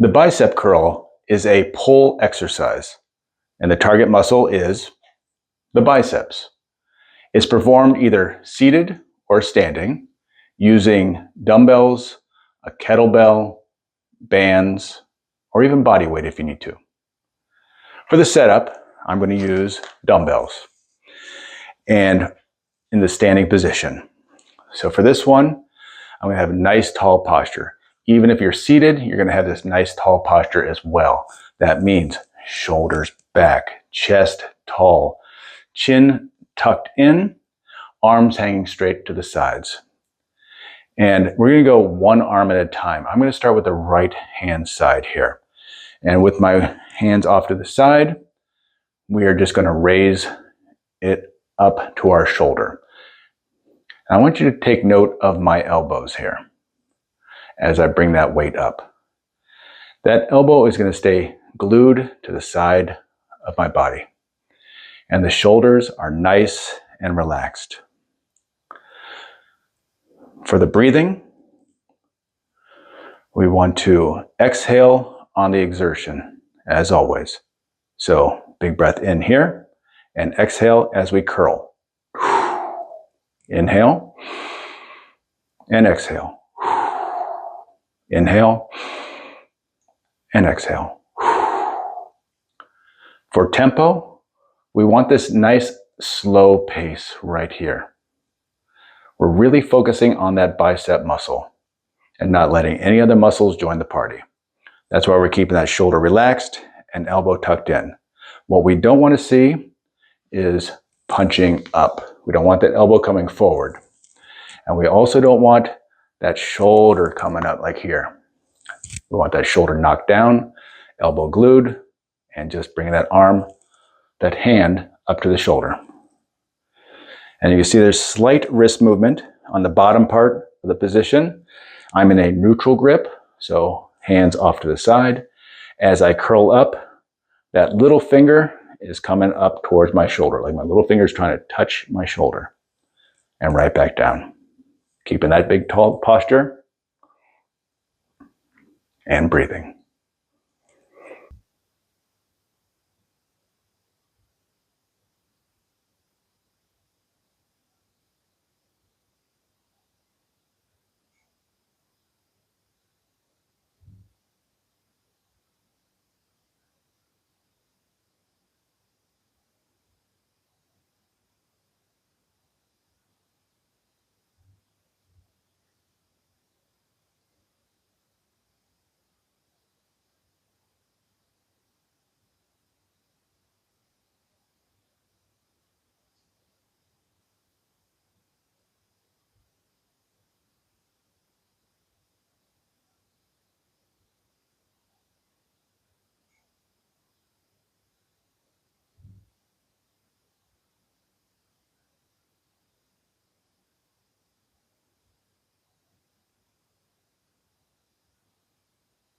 The bicep curl is a pull exercise, and the target muscle is the biceps. It's performed either seated or standing using dumbbells, a kettlebell, bands, or even body weight if you need to. For the setup, I'm going to use dumbbells and in the standing position. So for this one, I'm going to have a nice tall posture. Even if you're seated, you're going to have this nice tall posture as well. That means shoulders back, chest tall, chin tucked in, arms hanging straight to the sides. And we're going to go one arm at a time. I'm going to start with the right hand side here. And with my hands off to the side, we are just going to raise it up to our shoulder. And I want you to take note of my elbows here as I bring that weight up. That elbow is going to stay glued to the side of my body. And the shoulders are nice and relaxed. For the breathing, we want to exhale on the exertion, as always. So big breath in here and exhale as we curl. Inhale and exhale. Inhale and exhale. For tempo, we want this nice slow pace right here. We're really focusing on that bicep muscle and not letting any other muscles join the party. That's why we're keeping that shoulder relaxed and elbow tucked in. What we don't want to see is punching up. We don't want that elbow coming forward. And we also don't want that shoulder coming up like here. We want that shoulder knocked down, elbow glued, and just bringing that arm, that hand up to the shoulder. And you can see there's slight wrist movement on the bottom part of the position. I'm in a neutral grip, so hands off to the side. As I curl up, that little finger is coming up towards my shoulder, like my little finger is trying to touch my shoulder. And right back down. Keeping that big tall posture and breathing.